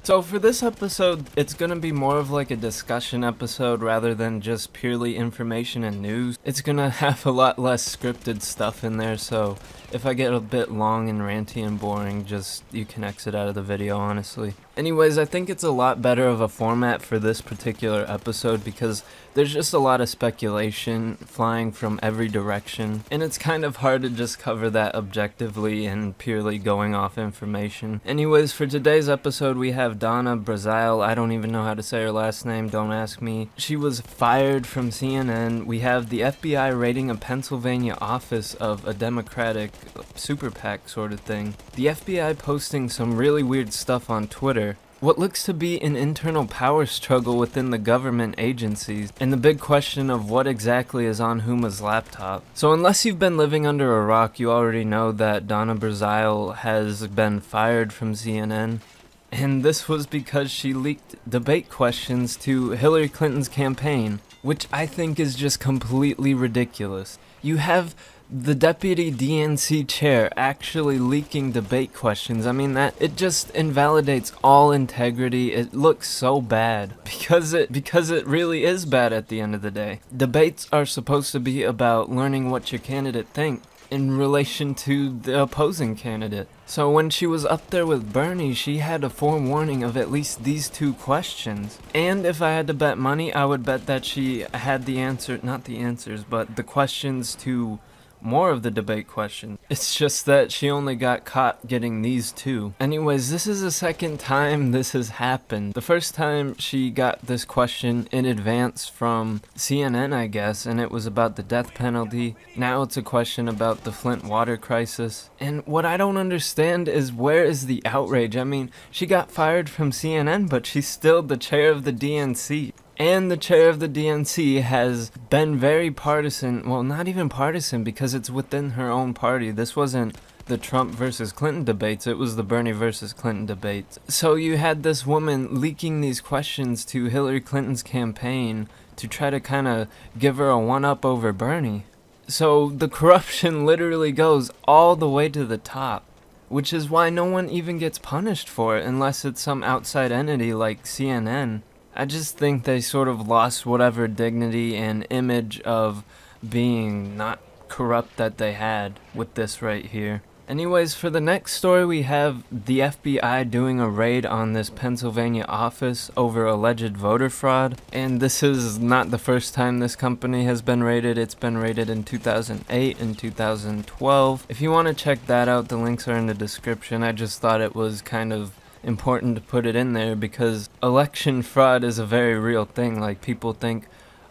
So for this episode, it's gonna be more of like a discussion episode rather than just purely information and news. It's gonna have a lot less scripted stuff in there, so if I get a bit long and ranty and boring, just you can exit out of the video, honestly. Anyways, I think it's a lot better of a format for this particular episode because there's just a lot of speculation flying from every direction, and it's kind of hard to just cover that objectively and purely going off information. Anyways, for today's episode, we have Donna Brazile. I don't even know how to say her last name, don't ask me. She was fired from CNN. We have the FBI raiding a Pennsylvania office of a Democratic super PAC sort of thing. The FBI posting some really weird stuff on Twitter. What looks to be an internal power struggle within the government agencies, and the big question of what exactly is on Huma's laptop. So unless you've been living under a rock, you already know that Donna Brazile has been fired from CNN. And this was because she leaked debate questions to Hillary Clinton's campaign, which I think is just completely ridiculous. You have the deputy DNC chair actually leaking debate questions. I mean, that it just invalidates all integrity. It looks so bad because it really is bad at the end of the day. Debates are supposed to be about learning what your candidate thinks in relation to the opposing candidate. So when she was up there with Bernie, she had a forewarning of at least these two questions. And if I had to bet money, I would bet that she had the answer, not the answers, but the questions to more of the debate question. It's just that she only got caught getting these two. Anyways, this is the second time this has happened. The first time she got this question in advance from CNN, I guess, and it was about the death penalty. Now it's a question about the Flint water crisis. And what I don't understand is, where is the outrage? I mean, she got fired from CNN, but she's still the chair of the DNC. And the chair of the DNC has been very partisan, well, not even partisan, because it's within her own party. This wasn't the Trump versus Clinton debates, it was the Bernie versus Clinton debates. So you had this woman leaking these questions to Hillary Clinton's campaign to try to kind of give her a one-up over Bernie. So the corruption literally goes all the way to the top, which is why no one even gets punished for it unless it's some outside entity like CNN. I just think they sort of lost whatever dignity and image of being not corrupt that they had with this right here. Anyways, for the next story, we have the FBI doing a raid on this Pennsylvania office over alleged voter fraud. And this is not the first time this company has been raided. It's been raided in 2008 and 2012. If you want to check that out, the links are in the description. I just thought it was kind of important to put it in there because election fraud is a very real thing. Like, people think,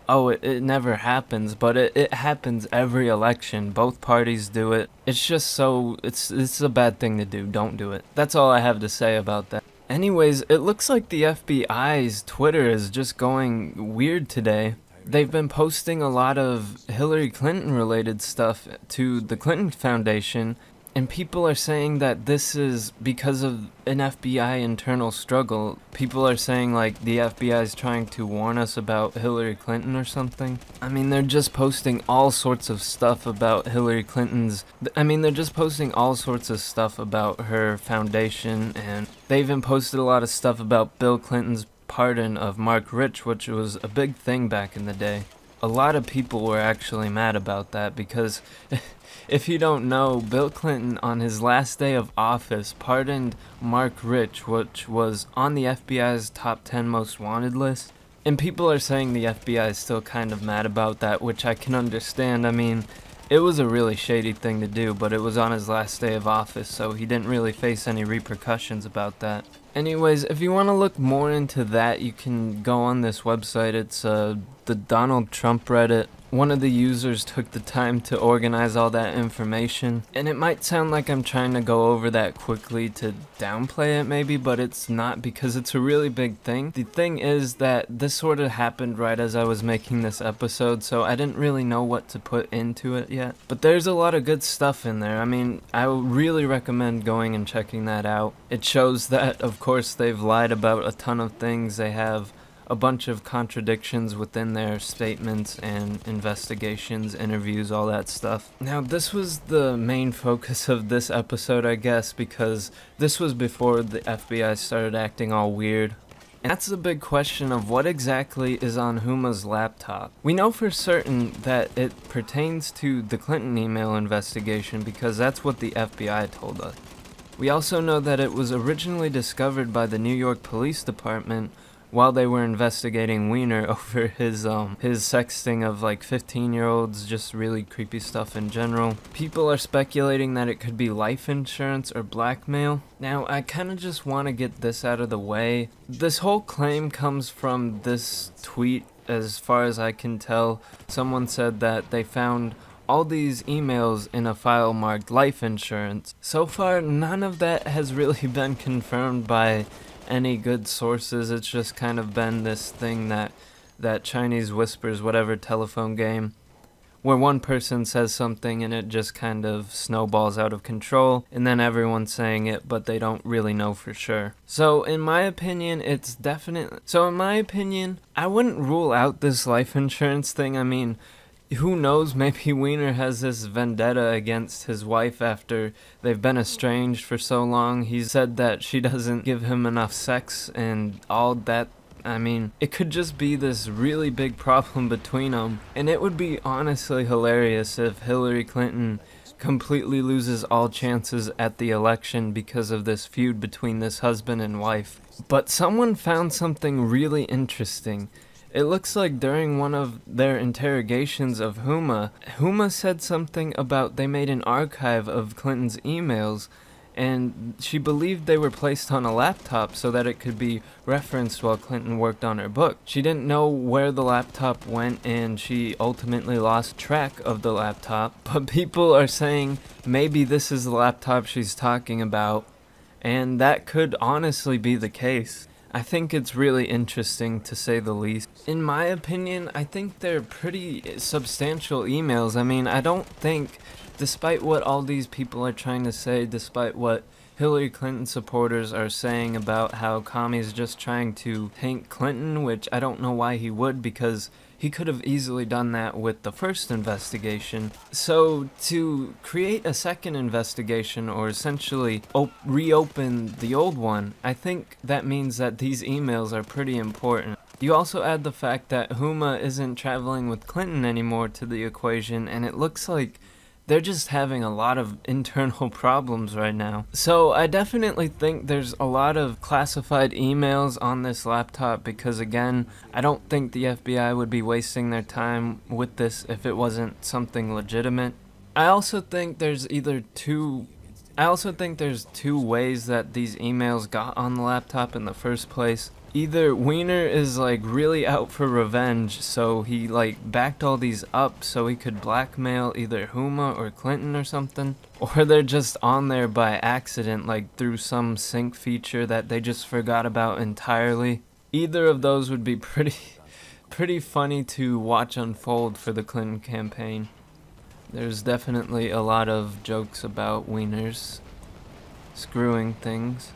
oh, it never happens, but it happens every election. Both parties do it. It's just so, it's a bad thing to do. Don't do it. That's all I have to say about that. Anyways, it looks like the FBI's Twitter is just going weird today. They've been posting a lot of Hillary Clinton related stuff to the Clinton Foundation, and people are saying that this is because of an FBI internal struggle. People are saying like the FBI is trying to warn us about Hillary Clinton or something. I mean, they're just posting all sorts of stuff about Hillary Clinton's... they're just posting all sorts of stuff about her foundation, and they even posted a lot of stuff about Bill Clinton's pardon of Mark Rich, which was a big thing back in the day. A lot of people were actually mad about that because... If you don't know, Bill Clinton on his last day of office pardoned Mark Rich, which was on the FBI's top 10 most wanted list. And people are saying the FBI is still kind of mad about that, which I can understand. I mean, it was a really shady thing to do, but it was on his last day of office, so he didn't really face any repercussions about that. Anyways, if you want to look more into that, you can go on this website. It's the Donald Trump Reddit. One of the users took the time to organize all that information, and it might sound like I'm trying to go over that quickly to downplay it maybe, but it's not, because it's a really big thing. The thing is that this sort of happened right as I was making this episode, so I didn't really know what to put into it yet. But there's a lot of good stuff in there. I mean, I would really recommend going and checking that out. It shows that, of course, they've lied about a ton of things. They have a bunch of contradictions within their statements and investigations, interviews, all that stuff. Now, this was the main focus of this episode, I guess, because this was before the FBI started acting all weird. And that's the big question of what exactly is on Huma's laptop. We know for certain that it pertains to the Clinton email investigation because that's what the FBI told us. We also know that it was originally discovered by the New York Police Department while they were investigating Weiner over his sexting of like 15-year-olds, just really creepy stuff in general. People are speculating that it could be life insurance or blackmail. Now, I kind of just want to get this out of the way. This whole claim comes from this tweet, as far as I can tell. Someone said that they found all these emails in a file marked life insurance. So far, none of that has really been confirmed by any good sources. It's just kind of been this thing that Chinese whispers whatever telephone game where one person says something and it just kind of snowballs out of control and then everyone's saying it but they don't really know for sure. So in my opinion, I wouldn't rule out this life insurance thing. I mean, who knows, maybe Weiner has this vendetta against his wife after they've been estranged for so long. He said that she doesn't give him enough sex and all that. I mean, it could just be this really big problem between them. And it would be honestly hilarious if Hillary Clinton completely loses all chances at the election because of this feud between this husband and wife. But someone found something really interesting. It looks like during one of their interrogations of Huma said something about they made an archive of Clinton's emails, and she believed they were placed on a laptop so that it could be referenced while Clinton worked on her book. She didn't know where the laptop went, and she ultimately lost track of the laptop, but people are saying maybe this is the laptop she's talking about, and that could honestly be the case. I think it's really interesting, to say the least. In my opinion, I think they're pretty substantial emails. I mean, I don't think, despite what all these people are trying to say, despite what Hillary Clinton supporters are saying about how Kami's just trying to tank Clinton, which I don't know why he would, because he could have easily done that with the first investigation. So to create a second investigation, or essentially reopen the old one, I think that means that these emails are pretty important. You also add the fact that Huma isn't traveling with Clinton anymore to the equation, and it looks like they're just having a lot of internal problems right now. So I definitely think there's a lot of classified emails on this laptop because, again, I don't think the FBI would be wasting their time with this if it wasn't something legitimate. I also think there's two ways that these emails got on the laptop in the first place. Either Weiner is like really out for revenge, so he like backed all these up so he could blackmail either Huma or Clinton or something, or they're just on there by accident, like through some sync feature that they just forgot about entirely. Either of those would be pretty funny to watch unfold for the Clinton campaign. There's definitely a lot of jokes about Weiner's screwing things,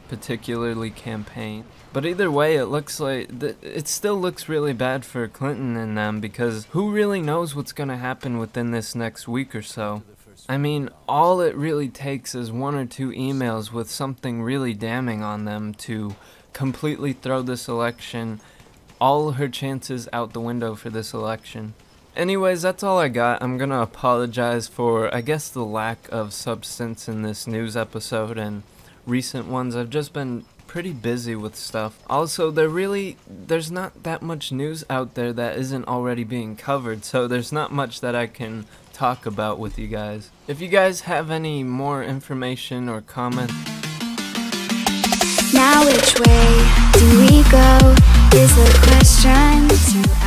particularly campaign. But either way, it looks like it still looks really bad for Clinton and them, because who really knows what's going to happen within this next week or so. I mean, all it really takes is one or two emails with something really damning on them to completely throw this election, all her chances out the window for this election. Anyways, that's all I got. I'm gonna apologize for, I guess, the lack of substance in this news episode and recent ones. I've just been pretty busy with stuff. Also, there's not that much news out there that isn't already being covered, so there's not much that I can talk about with you guys. If you guys have any more information or comments. Now which way do we go is the question to